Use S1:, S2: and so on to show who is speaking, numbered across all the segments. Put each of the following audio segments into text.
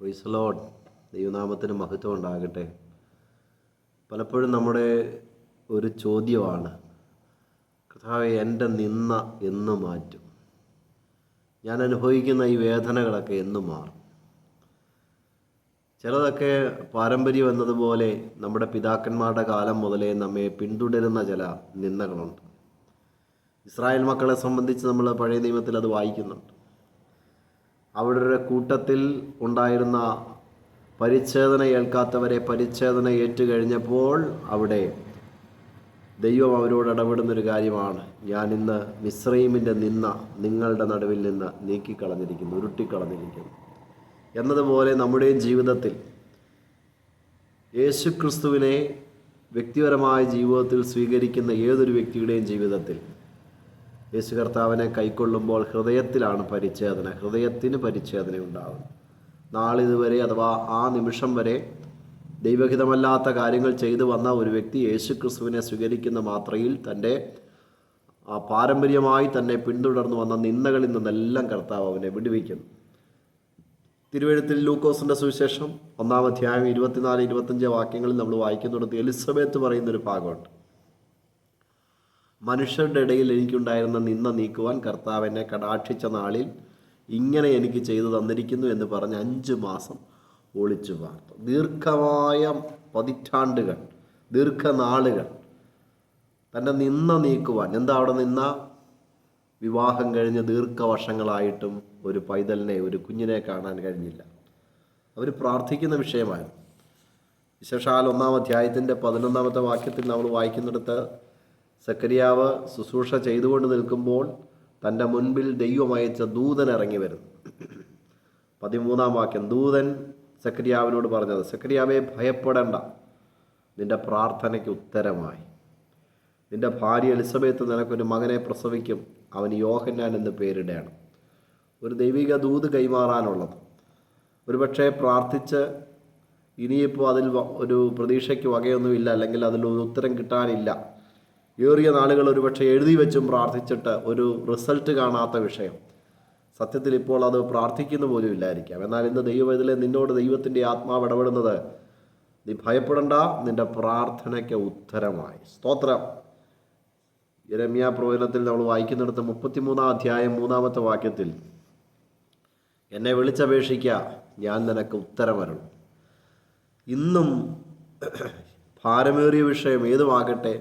S1: Praise the Lord. ദൈവനാമത്തിന് മഹത്വം ഉണ്ടാകട്ടെ. പലപ്പോഴും നമ്മുടെ ഒരു ചോദ്യമാണ്, കർത്താവേ, എൻ്റെ നിന്ന എന്ന് മാറ്റും? ഞാൻ അനുഭവിക്കുന്ന ഈ വേദനകളൊക്കെ എന്ന് മാറും? ചിലതൊക്കെ പാരമ്പര്യം എന്നതുപോലെ നമ്മുടെ പിതാക്കന്മാരുടെ കാലം മുതലേ നമ്മെ പിന്തുടരുന്ന ചില നിന്ദകളുണ്ട്. ഇസ്രായേൽ മക്കളെ സംബന്ധിച്ച് നമ്മൾ പഴയ നിയമത്തിൽ അത് വായിക്കുന്നുണ്ട്. അവരുടെ കൂട്ടത്തിൽ ഉണ്ടായിരുന്ന പരിച്ഛേദന ഏൽക്കാത്തവരെ പരിച്ഛേദന ഏറ്റുകഴിഞ്ഞപ്പോൾ അവിടെ ദൈവം അവരോട് ഇടപെടുന്നൊരു കാര്യമാണ്, ഞാൻ ഇന്ന് മിസ്രയീമിൻ്റെ നിന്ന നിങ്ങളുടെ നടുവിൽ നിന്ന് നീക്കിക്കളഞ്ഞിരിക്കുന്നു, ഉരുട്ടിക്കളഞ്ഞിരിക്കുന്നു എന്നതുപോലെ നമ്മുടെയും ജീവിതത്തിൽ യേശുക്രിസ്തുവിനെ വ്യക്തിപരമായ ജീവിതത്തിൽ സ്വീകരിക്കുന്ന ഏതൊരു വ്യക്തിയുടെയും ജീവിതത്തിൽ യേശു കർത്താവിനെ കൈക്കൊള്ളുമ്പോൾ ഹൃദയത്തിലാണ് പരിച്ഛേദന, ഹൃദയത്തിന് പരിച്ഛേദന ഉണ്ടാകും. നാളിതുവരെ അഥവാ ആ നിമിഷം വരെ ദൈവഹിതമല്ലാത്ത കാര്യങ്ങൾ ചെയ്തു വന്ന ഒരു വ്യക്തി യേശു ക്രിസ്തുവിനെ സ്വീകരിക്കുന്ന മാത്രയിൽ തൻ്റെ പാരമ്പര്യമായി തന്നെ പിന്തുടർന്നു വന്ന നിന്ദകളിൽ നിന്നെല്ലാം കർത്താവ് അവനെ വിടുവിക്കുന്നു. തിരുവെഴുത്തിൽ ലൂക്കോസിൻ്റെ സുവിശേഷം 1-ാം അധ്യായം 24-25 വാക്യങ്ങളിൽ നമ്മൾ വായിക്കുന്നിടത്ത് എലിസബത്ത് പറയുന്നൊരു ഭാഗമുണ്ട്. മനുഷ്യരുടെ ഇടയിൽ എനിക്കുണ്ടായിരുന്ന നിന്ന നീക്കുവാൻ കർത്താവ് എന്നെ കടാക്ഷിച്ച നാളിൽ ഇങ്ങനെ എനിക്ക് ചെയ്തു തന്നിരിക്കുന്നു എന്ന് പറഞ്ഞ് 5 മാസം ഒളിച്ചു പാർത്തു. ദീർഘമായ പതിറ്റാണ്ടുകൾ, ദീർഘനാളുകൾ തൻ്റെ നിന്ന നീക്കുവാൻ. എന്താ അവിടെ നിന്ന? വിവാഹം കഴിഞ്ഞ് ദീർഘവർഷങ്ങളായിട്ടും ഒരു പൈതലിനെ, ഒരു കുഞ്ഞിനെ കാണാൻ കഴിഞ്ഞില്ല. അവർ പ്രാർത്ഥിക്കുന്ന വിഷയമായിരുന്നു. വിശേഷാൽ 1-ാം അധ്യായത്തിൻ്റെ 11-ാമത്തെ വാക്യത്തിൽ നമ്മൾ വായിക്കുന്നിടത്ത് സക്കറിയാവ് ശുശ്രൂഷ ചെയ്തുകൊണ്ട് നിൽക്കുമ്പോൾ തൻ്റെ മുൻപിൽ ദൈവം അയച്ച ദൂതൻ ഇറങ്ങി വരുന്നു. 13-ാം വാക്യം, ദൂതൻ സക്കറിയാവിനോട് പറഞ്ഞത്, സക്കറിയാവേ, ഭയപ്പെടേണ്ട, നിൻ്റെ പ്രാർത്ഥനയ്ക്ക് ഉത്തരമായി. നിൻ്റെ ഭാര്യ എലിസബത്ത് നിനക്കൊരു മകനെ പ്രസവിക്കും, അവന് യോഹന്നാൻ എന്ന് പേരിടണം. ഒരു ദൈവിക ദൂത് കൈമാറാനുള്ളത്. ഒരുപക്ഷെ പ്രാർത്ഥിച്ച് ഇനിയിപ്പോൾ അതിൽ ഒരു പ്രതീക്ഷയ്ക്ക് വകയൊന്നുമില്ല, അല്ലെങ്കിൽ അതിലൊരു ഉത്തരം കിട്ടാനില്ല, ഏറിയ നാളുകൾ ഒരുപക്ഷെ എഴുതി വെച്ചും പ്രാർത്ഥിച്ചിട്ട് ഒരു റിസൾട്ട് കാണാത്ത വിഷയം. സത്യത്തിൽ ഇപ്പോൾ അത് പ്രാർത്ഥിക്കുന്ന പോലും ഇല്ലായിരിക്കാം. എന്നാൽ ഇന്ന് ദൈവവേദനയിലെ നിന്നോട് ദൈവത്തിൻ്റെ ആത്മാവ് ഇടപെടുന്നത്, നീ ഭയപ്പെടേണ്ട, നിൻ്റെ പ്രാർത്ഥനയ്ക്ക് ഉത്തരമായി. സ്തോത്രം. യെരമ്യാ പ്രവചനത്തിൽ നമ്മൾ വായിക്കുന്നിടത്ത് 33-ാം അധ്യായം 3-ാമത്തെ വാക്യത്തിൽ, എന്നെ വിളിച്ചപേക്ഷിക്കുക, ഞാൻ നിനക്ക് ഉത്തരമരുളും. ഇന്നും ഭാരമേറിയ വിഷയം ഏതുമാകട്ടെ,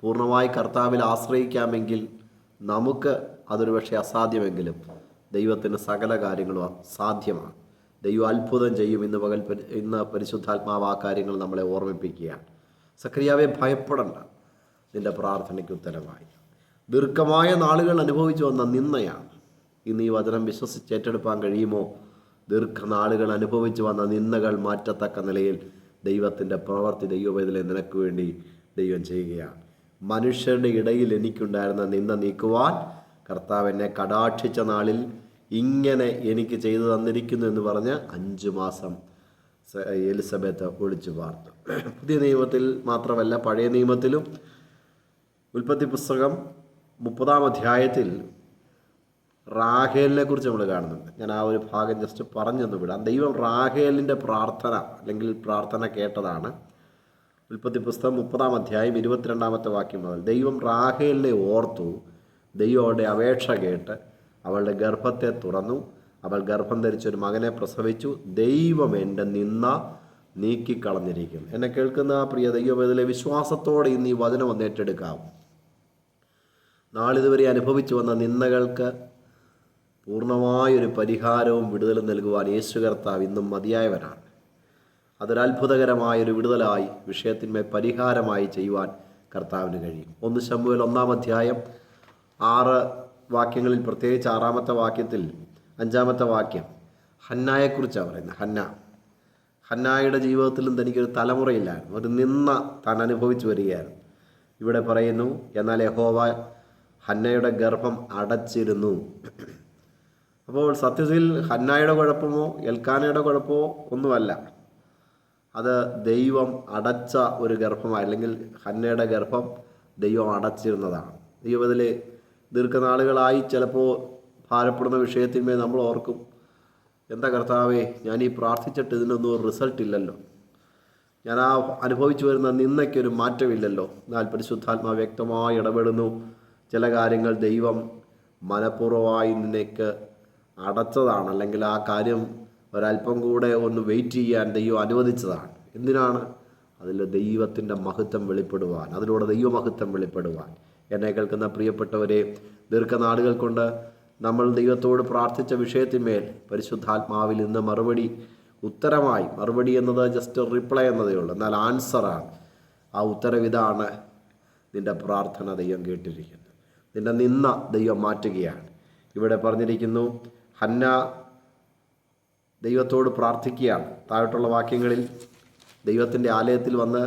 S1: പൂർണ്ണമായി കർത്താവിൽ ആശ്രയിക്കാമെങ്കിൽ നമുക്ക് അതൊരു പക്ഷേ അസാധ്യമെങ്കിലും ദൈവത്തിന് സകല കാര്യങ്ങളും സാധ്യമാണ്. ദൈവം അത്ഭുതം ചെയ്യും. ഇന്ന് പരിശുദ്ധാത്മാവ് ആ കാര്യങ്ങൾ നമ്മളെ ഓർമ്മിപ്പിക്കുകയാണ്. സക്കറിയാവേ, ഭയപ്പെടണ്ട, നിൻ്റെ പ്രാർത്ഥനയ്ക്ക് ഉത്തരമായി. ദീർഘമായ നാളുകൾ അനുഭവിച്ചു വന്ന നിന്ദയാണ്. ഇന്ന് ഈ വചനം വിശ്വസിച്ച് ഏറ്റെടുക്കാൻ കഴിയുമോ? ദീർഘനാളുകൾ അനുഭവിച്ചു വന്ന നിന്ദകൾ മാറ്റത്തക്ക നിലയിൽ ദൈവത്തിൻ്റെ പ്രവൃത്തി ദൈവവേദനയെ നിനക്ക് വേണ്ടി ദൈവം ചെയ്യുകയാണ്. മനുഷ്യരുടെ ഇടയിൽ എനിക്കുണ്ടായിരുന്ന നിന്ന നീക്കുവാൻ കർത്താവ് എന്നെ കടാക്ഷിച്ച നാളിൽ ഇങ്ങനെ എനിക്ക് ചെയ്തു തന്നിരിക്കുന്നു എന്ന് പറഞ്ഞ് 5 മാസം എലിസബത്ത് ഒളിച്ചു പാർത്തു. പുതിയ നിയമത്തിൽ മാത്രമല്ല, പഴയ നിയമത്തിലും ഉൽപ്പത്തി പുസ്തകം 30-ാം അധ്യായത്തിൽ റാഹേലിനെ കുറിച്ച് നമ്മൾ കാണുന്നുണ്ട്. ഞാൻ ആ ഒരു ഭാഗം ജസ്റ്റ് പറഞ്ഞൊന്ന് വിടാം. ദൈവം റാഹേലിൻ്റെ പ്രാർത്ഥന അല്ലെങ്കിൽ പ്രാർത്ഥന കേട്ടതാണ്. ഉൽപ്പത്തി പുസ്തകം 30-ാം അധ്യായം 22-ാമത്തെ വാക്യം മുതൽ, ദൈവം റാഹേലിനെ ഓർത്തു, ദൈവം അവളുടെ അപേക്ഷ കേട്ട് അവളുടെ ഗർഭത്തെ തുറന്നു, അവൾ ഗർഭം ധരിച്ചൊരു മകനെ പ്രസവിച്ചു. ദൈവം എൻ്റെ നിന്ന നീക്കിക്കളഞ്ഞിരിക്കുന്നു. എന്നെ കേൾക്കുന്ന പ്രിയ ദൈവവേദനയിലെ വിശ്വാസത്തോടെ ഇന്ന് ഈ വചനം ഒന്ന് ഏറ്റെടുക്കാം. നാളിതുവരെ അനുഭവിച്ചു വന്ന നിന്ദകൾക്ക് പൂർണ്ണമായൊരു പരിഹാരവും വിടുതലും നൽകുവാൻ യേശു കർത്താവ് ഇന്നും മതിയായവനാണ്. അതൊരത്ഭുതകരമായൊരു വിടുതലായി, വിഷയത്തിന്മേൽ പരിഹാരമായി ചെയ്യുവാൻ കർത്താവിന് കഴിയും. 1 ശമൂവേൽ 1-ാം അധ്യായം 6 വാക്യങ്ങളിൽ, പ്രത്യേകിച്ച് 6-ാമത്തെ വാക്യത്തിൽ 5-ാമത്തെ വാക്യം ഹന്നായെക്കുറിച്ചാണ് പറയുന്നത്. ഹന്നായുടെ ജീവിതത്തിലും തനിക്കൊരു തലമുറയില്ലായിരുന്നു, ഒരു നിന്ന താൻ അനുഭവിച്ചു വരികയായിരുന്നു. ഇവിടെ പറയുന്നു, എന്നാൽ യഹോവ ഹന്നയുടെ ഗർഭം അടച്ചിരുന്നു. അപ്പോൾ സത്യത്തിൽ ഹന്നായുടെ കുഴപ്പമോ എൽക്കാനയുടെ കുഴപ്പമോ ഒന്നുമല്ല, അത് ദൈവം അടച്ച ഒരു ഗർഭമായി, അല്ലെങ്കിൽ ഹന്നയുടെ ഗർഭം ദൈവം അടച്ചിരുന്നതാണ്. ദൈവത്തിലെ ദീർഘനാളുകളായി ചിലപ്പോൾ ഭാരപ്പെടുന്ന വിഷയത്തിന്മേൽ നമ്മൾ ഓർക്കും, എന്താ കർത്താവേ, ഞാൻ ഈ പ്രാർത്ഥിച്ചിട്ട് ഇതിനൊന്നും ഒരു റിസൾട്ട് ഇല്ലല്ലോ, ഞാൻ ആ അനുഭവിച്ചു വരുന്ന നിന്നയ്ക്കൊരു മാറ്റമില്ലല്ലോ. എന്നാൽ പരിശുദ്ധാത്മാവ് വ്യക്തമായി ഇടപെടുന്നു. ചില കാര്യങ്ങൾ ദൈവം മനഃപൂർവ്വമായി നിനക്ക് അടച്ചതാണ്, അല്ലെങ്കിൽ ആ കാര്യം ഒരല്പം കൂടെ ഒന്ന് വെയിറ്റ് ചെയ്യാൻ ദൈവം അനുവദിച്ചതാണ്. എന്തിനാണ്? അതിൽ ദൈവത്തിൻ്റെ മഹത്വം വെളിപ്പെടുവാൻ, അതിലൂടെ ദൈവമഹത്വം വെളിപ്പെടുവാൻ. എന്നെ കേൾക്കുന്ന പ്രിയപ്പെട്ടവരെ, ദീർഘനാളുകൾ കൊണ്ട് നമ്മൾ ദൈവത്തോട് പ്രാർത്ഥിച്ച വിഷയത്തിന്മേൽ പരിശുദ്ധാത്മാവിൽ ഇന്ന് ഉത്തരമായി, മറുപടി എന്നത് ജസ്റ്റ് റിപ്ലൈ എന്നതേ ഉള്ളൂ, എന്നാൽ ആൻസറാണ്. ആ ഉത്തരവിതാണ്: നിൻ്റെ പ്രാർത്ഥന ദൈവം കേട്ടിരിക്കുന്നു, നിൻ്റെ നിന്ന ദൈവം മാറ്റുകയാണ്. ഇവിടെ പറഞ്ഞിരിക്കുന്നു, ഹന്ന ദൈവത്തോട് പ്രാർത്ഥിക്കുകയാണ്. താഴോട്ടുള്ള വാക്യങ്ങളിൽ ദൈവത്തിൻ്റെ ആലയത്തിൽ വന്ന്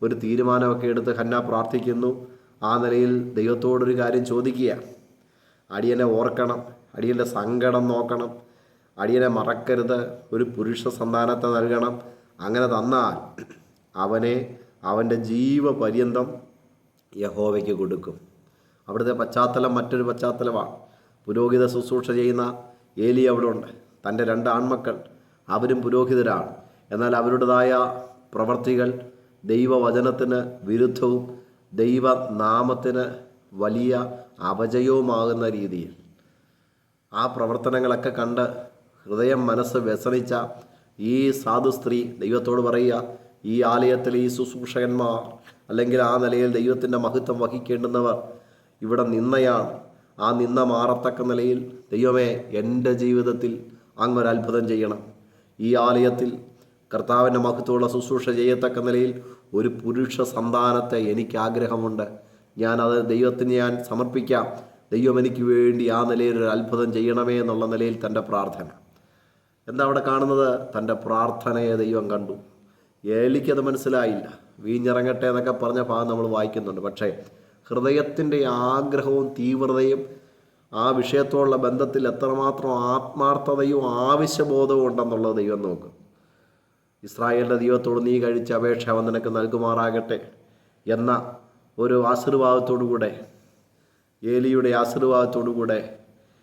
S1: ഒരു തീരുമാനമൊക്കെ എടുത്ത് ഹന്ന പ്രാർത്ഥിക്കുന്നു. ആ നിലയിൽ ദൈവത്തോടൊരു കാര്യം ചോദിക്കുക: അടിയനെ ഓർക്കണം, അടിയൻ്റെ സങ്കടം നോക്കണം, അടിയനെ മറക്കരുത്, ഒരു പുരുഷ സന്താനത്തെ നൽകണം. അങ്ങനെ തന്നാൽ അവനെ അവൻ്റെ ജീവപര്യന്തം യഹോവയ്ക്ക് കൊടുക്കും. അവിടുത്തെ പശ്ചാത്തലം മറ്റൊരു പശ്ചാത്തലമാണ്. പുരോഹിത ശുശ്രൂഷ ചെയ്യുന്ന ഏലി അവിടെ ഉണ്ട്. തൻ്റെ 2 ആൺമക്കൾ, അവരും പുരോഹിതരാണ്. എന്നാൽ അവരുടേതായ പ്രവർത്തികൾ ദൈവവചനത്തിന് വിരുദ്ധവും ദൈവനാമത്തിന് വലിയ അപജയവുമാകുന്ന രീതിയിൽ ആ പ്രവർത്തനങ്ങളൊക്കെ കണ്ട് ഹൃദയം മനസ്സ് വ്യസനിച്ച ഈ സാധു സ്ത്രീ ദൈവത്തോട് പറയുക: ഈ ആലയത്തിൽ ഈ ശുശ്രൂഷകന്മാർ, അല്ലെങ്കിൽ ആ നിലയിൽ ദൈവത്തിൻ്റെ മഹത്വം വഹിക്കേണ്ടുന്നവർ ഇവിടെ നിന്നയാണ്. ആ നിന്ന മാറത്തക്ക നിലയിൽ ദൈവമേ, എൻ്റെ ജീവിതത്തിൽ അങ്ങൊരത്ഭുതം ചെയ്യണം. ഈ ആലയത്തിൽ കർത്താവിൻ്റെ മഹത്വമുള്ള ശുശ്രൂഷ ചെയ്യത്തക്ക നിലയിൽ ഒരു പുരുഷ സന്താനത്തെ എനിക്ക് ആഗ്രഹമുണ്ട്. ഞാനത് ദൈവത്തിന് ഞാൻ സമർപ്പിക്കാം. ദൈവം എനിക്ക് വേണ്ടി ആ നിലയിൽ ഒരു അത്ഭുതം ചെയ്യണമേ എന്നുള്ള നിലയിൽ തൻ്റെ പ്രാർത്ഥന. എന്താ അവിടെ കാണുന്നത്? തൻ്റെ പ്രാർത്ഥനയെ ദൈവം കണ്ടു. ഏലിക്കത് മനസ്സിലായില്ല. വീഞ്ഞിറങ്ങട്ടെ എന്നൊക്കെ പറഞ്ഞ ഭാഗം നമ്മൾ വായിക്കുന്നുണ്ട്. പക്ഷേ ഹൃദയത്തിൻ്റെ ആഗ്രഹവും തീവ്രതയും ആ വിഷയത്തോടുള്ള ബന്ധത്തിൽ എത്രമാത്രം ആത്മാർത്ഥതയും ആവശ്യബോധവും ഉണ്ടെന്നുള്ളത് ദൈവം നോക്കും. ഇസ്രായേലിൻ്റെ ദൈവത്തോട് നീ കഴിച്ച അപേക്ഷ അവൻ നിനക്ക് നൽകുമാറാകട്ടെ എന്ന ഒരു ആശീർവാദത്തോടുകൂടെ, ഏലിയുടെ ആശീർവാദത്തോടുകൂടെ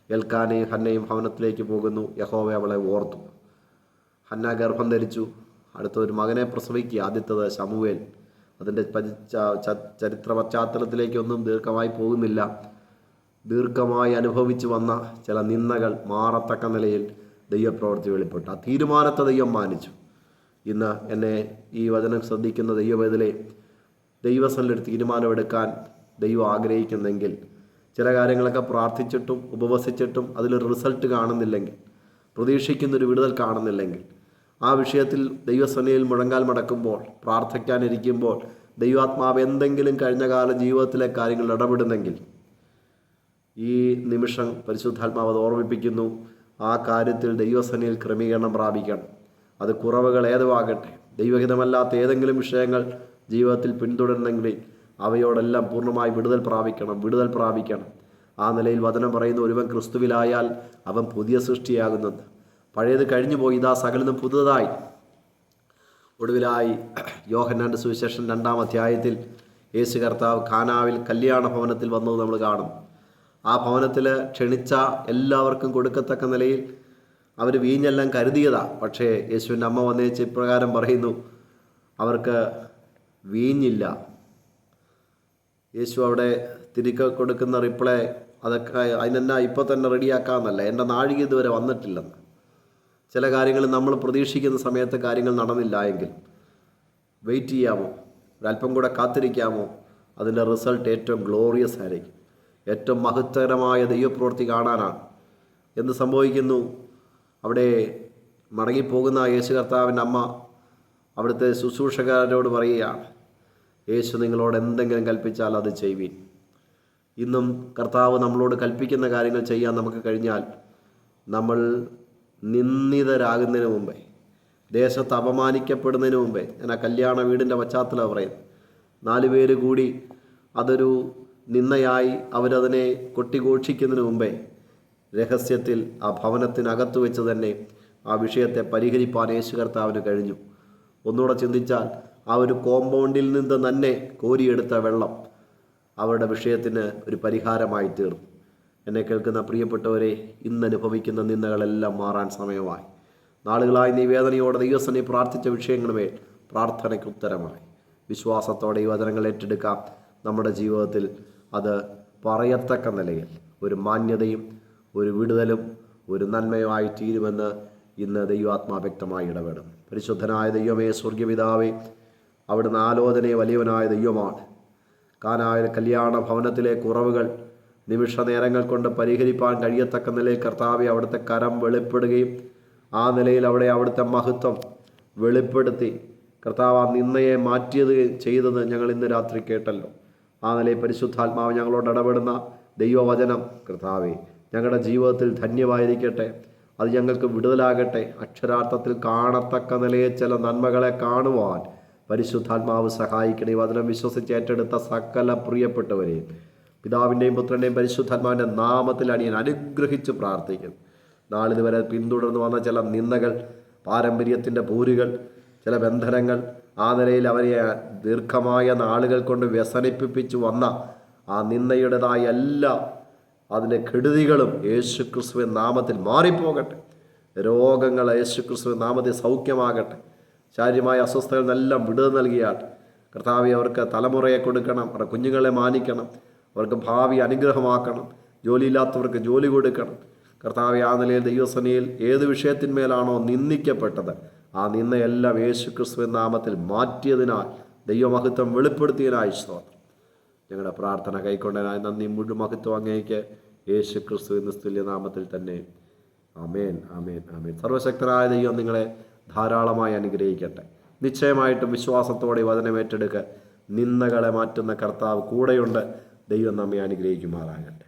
S1: എൽക്കാനയും ഹന്നയും ഭവനത്തിലേക്ക് പോകുന്നു. യഹോവ അവളെ ഓർത്തു. ഹന്ന ഗർഭം ധരിച്ചു. അടുത്തൊരു മകനെ പ്രസവിക്കുക. ആദ്യത്തേത് ശമൂവേൽ. അതിൻ്റെ ചരിത്ര പശ്ചാത്തലത്തിലേക്കൊന്നും ദീർഘമായി പോകുന്നില്ല. ദീർഘമായി അനുഭവിച്ചു വന്ന ചില നിന്ദകൾ മാറത്തക്ക നിലയിൽ ദൈവപ്രവൃത്തി വെളിപ്പെട്ടു. ആ തീരുമാനത്തെ ദൈവം മാനിച്ചു. ഇന്ന് എന്നെ ഈ വചനം ശ്രദ്ധിക്കുന്ന ദൈവവേദലെ, ദൈവസന്നിധിയിൽ തീരുമാനമെടുക്കാൻ ദൈവം ആഗ്രഹിക്കുന്നെങ്കിൽ, ചില കാര്യങ്ങളൊക്കെ പ്രാർത്ഥിച്ചിട്ടും ഉപവസിച്ചിട്ടും അതിലൊരു റിസൾട്ട് കാണുന്നില്ലെങ്കിൽ, പ്രതീക്ഷിക്കുന്നൊരു വിടുതൽ കാണുന്നില്ലെങ്കിൽ, ആ വിഷയത്തിൽ ദൈവസന്നിധിയിൽ മുഴങ്കാൽ മടക്കുമ്പോൾ, പ്രാർത്ഥിക്കാനിരിക്കുമ്പോൾ ദൈവാത്മാവ് എന്തെങ്കിലും കഴിഞ്ഞ കാല ജീവിതത്തിലെ കാര്യങ്ങൾ ഇടപെടുന്നെങ്കിൽ, ഈ നിമിഷം പരിശുദ്ധാത്മാവ് അത് ഓർമ്മിപ്പിക്കുന്നു. ആ കാര്യത്തിൽ ദൈവസന്നിധിയിൽ ക്രമീകരണം പ്രാപിക്കണം. അത് കുറവുകൾ ഏതുവാകട്ടെ, ദൈവഹിതമല്ലാത്ത ഏതെങ്കിലും വിഷയങ്ങൾ ജീവിതത്തിൽ പിന്തുടരുന്നെങ്കിൽ അവയോടെല്ലാം പൂർണ്ണമായി വിടുതൽ പ്രാപിക്കണം. ആ നിലയിൽ വചനം പറയുന്ന, ഒരുവൻ ക്രിസ്തുവിലായാൽ അവൻ പുതിയ സൃഷ്ടിയാകുന്നത്, പഴയത് കഴിഞ്ഞു പോയി, ഇതാ സകലതും പുതുതായി. ഒടുവിലായി യോഹന്നാൻ്റെ സുവിശേഷം 2-ാം അധ്യായത്തിൽ യേശു കർത്താവ് കാനാവിൽ കല്യാണ ഭവനത്തിൽ വന്നത് നമ്മൾ കാണും. ആ ഭവനത്തിൽ ക്ഷണിച്ച എല്ലാവർക്കും കൊടുക്കത്തക്ക നിലയിൽ അവർ വീഞ്ഞെല്ലാം കരുതിയതാണ്. പക്ഷേ യേശുവിൻ്റെ അമ്മ വന്നേച്ച് ഇപ്രകാരം പറയുന്നു, അവർക്ക് വീഞ്ഞില്ല. യേശു അവിടെ തിരികെ കൊടുക്കുന്ന റിപ്ലൈ, അതൊക്കെ അതിനെന്നാ ഇപ്പോൾ തന്നെ റെഡിയാക്കാമെന്നല്ല, എൻ്റെ നാഴിക ഇതുവരെ വന്നിട്ടില്ലെന്ന്. ചില കാര്യങ്ങൾ നമ്മൾ പ്രതീക്ഷിക്കുന്ന സമയത്ത് കാര്യങ്ങൾ നടന്നില്ല എങ്കിൽ വെയിറ്റ് ചെയ്യാമോ, ഒരല്പം കൂടെ കാത്തിരിക്കാമോ? അതിൻ്റെ റിസൾട്ട് ഏറ്റവും ഗ്ലോറിയസ് ആയിരിക്കും. ഏറ്റവും മഹത്തരമായ ദൈവപ്രവൃത്തി കാണാനാണ്. എന്ത് സംഭവിക്കുന്നു? അവിടെ മടങ്ങിപ്പോകുന്ന യേശു കർത്താവിൻ്റെ അമ്മ അവിടുത്തെ ശുശ്രൂഷകരോട് പറയുകയാണ്, യേശു നിങ്ങളോട് എന്തെങ്കിലും കൽപ്പിച്ചാൽ അത് ചെയ്യുവിൻ. ഇന്നും കർത്താവ് നമ്മളോട് കൽപ്പിക്കുന്ന കാര്യങ്ങൾ ചെയ്യാൻ നമുക്ക് കഴിഞ്ഞാൽ, നമ്മൾ നിന്ദിതരാകുന്നതിന് മുമ്പേ, ദേശത്ത് അപമാനിക്കപ്പെടുന്നതിന് മുമ്പേ, ഞാൻ ആ കല്യാണ വീടിൻ്റെ പശ്ചാത്തലം പറയുന്നത്, 4 പേര് കൂടി അതൊരു നിന്ദയായി അവരതിനെ കൊട്ടിഘോഷിക്കുന്നതിന് മുമ്പേ രഹസ്യത്തിൽ ആ ഭവനത്തിനകത്ത് വെച്ച് തന്നെ ആ വിഷയത്തെ പരിഹരിപ്പാൻ യേശു കർത്താവിന് കഴിഞ്ഞു. ഒന്നുകൂടെ ചിന്തിച്ചാൽ, ആ ഒരു കോമ്പൗണ്ടിൽ നിന്ന് തന്നെ കോരിയെടുത്ത വെള്ളം അവരുടെ വിഷയത്തിന് ഒരു പരിഹാരമായി തീർന്നു. എന്നെ കേൾക്കുന്ന പ്രിയപ്പെട്ടവരെ, ഇന്ന് അനുഭവിക്കുന്ന നിന്ദകളെല്ലാം മാറാൻ സമയമായി. നാളുകളായി നീ വേദനയോടെ ദൈവസന്നിധി പ്രാർത്ഥിച്ച വിഷയങ്ങളുമേ പ്രാർത്ഥനയ്ക്ക് ഉത്തരമായി വിശ്വാസത്തോടെ ഈ വചനങ്ങൾ ഏറ്റെടുക്കാം. നമ്മുടെ ജീവിതത്തിൽ അത് പറയത്തക്ക നിലയിൽ ഒരു മാന്യതയും ഒരു വിടുതലും ഒരു നന്മയുമായി തീരുമെന്ന് ഇന്ന് ദൈവാത്മാ വ്യക്തമായി ഇടപെടും. പരിശുദ്ധനായ ദൈവമേ, സ്വർഗപിതാവേ, അവിടുന്ന് ആലോചനയെ വലിയവനായ ദൈവമാണ്. കാനായ കല്യാണ ഭവനത്തിലെ കുറവുകൾ നിമിഷ നേരങ്ങൾ കൊണ്ട് പരിഹരിപ്പാൻ കഴിയത്തക്ക നിലയിൽ കർത്താവെ അവിടുത്തെ കരം വെളിപ്പെടുകയും ആ നിലയിൽ അവിടെ അവിടുത്തെ മഹത്വം വെളിപ്പെടുത്തി കർത്താവ് ആ നിന്നയെ മാറ്റിയത് ചെയ്തത് ഞങ്ങൾ ഇന്ന് രാത്രി കേട്ടല്ലോ. ആ നിലയിൽ പരിശുദ്ധാത്മാവ് ഞങ്ങളോട് ഇടപെടുന്ന ദൈവവചനം കർത്താവെ ഞങ്ങളുടെ ജീവിതത്തിൽ ധന്യമായിരിക്കട്ടെ. അത് ഞങ്ങൾക്ക് വിടുതലാകട്ടെ. അക്ഷരാർത്ഥത്തിൽ കാണത്തക്ക നിലയെ ചില നന്മകളെ കാണുവാൻ പരിശുദ്ധാത്മാവ് സഹായിക്കണേ. വചനം വിശ്വസിച്ച് ഏറ്റെടുത്ത സകല പ്രിയപ്പെട്ടവരെയും പിതാവിൻ്റെയും പുത്രൻ്റെയും പരിശുദ്ധാത്മാവിൻ്റെ നാമത്തിൽ അടിയൻ അനുഗ്രഹിച്ച് പ്രാർത്ഥിക്കുന്നു. നാളിതുവരെ പിന്തുടർന്ന് വന്ന ചില നിന്ദകൾ, പാരമ്പര്യത്തിൻ്റെ പൂരുകൾ, ചില ബന്ധനങ്ങൾ, ആ നിലയിൽ അവരെ ദീർഘമായ നാളുകൾ കൊണ്ട് വ്യസനിപ്പിച്ചു വന്ന ആ നിന്ദയുടേതായ എല്ലാ അതിൻ്റെ കെടുതികളും യേശുക്രിസ്തുവിൻ നാമത്തിൽ മാറിപ്പോകട്ടെ. രോഗങ്ങൾ യേശുക്രിസ്തുവിൻ നാമത്തിൽ സൗഖ്യമാകട്ടെ. ശാരീരികമായ അസ്വസ്ഥതകളിൽ നിന്നെല്ലാം വിടുതൽ നൽകിയാട്ടെ. കർത്താവെ അവർക്ക് തലമുറയെ കൊടുക്കണം, അവരുടെ കുഞ്ഞുങ്ങളെ മാനിക്കണം, അവർക്ക് ഭാവി അനുഗ്രഹമാക്കണം, ജോലിയില്ലാത്തവർക്ക് ജോലി കൊടുക്കണം. കർത്താവെ ആ നിലയിൽ ദൈവസേനയിൽ ഏത് വിഷയത്തിന്മേലാണോ നിന്ദിക്കപ്പെട്ടത് ആ നിന്നയെല്ലാം യേശുക്രിസ്തുവിൻ നാമത്തിൽ മാറ്റിയതിനാൽ ദൈവമഹത്വം വെളിപ്പെടുത്തിയതിനായി സ്തോത്രം. ഞങ്ങളുടെ പ്രാർത്ഥന കൈക്കൊണ്ടതിനായി നന്ദി. മുഴുവൻ മഹത്വം അങ്ങേക്ക് യേശുക്രിസ്തുവിൻ നിസ്തുല്യ നാമത്തിൽ തന്നെ. ആമേൻ, ആമേൻ, ആമേൻ. സർവശക്തനായ ദൈവം നിങ്ങളെ ധാരാളമായി അനുഗ്രഹിക്കട്ടെ. നിശ്ചയമായിട്ടും വിശ്വാസത്തോടെ വചനം ഏറ്റെടുക്കുക. നിന്ദകളെ മാറ്റുന്ന കർത്താവ് കൂടെയുണ്ട്. ദൈവം നമ്മെ അനുഗ്രഹിക്കുമാറാകട്ടെ.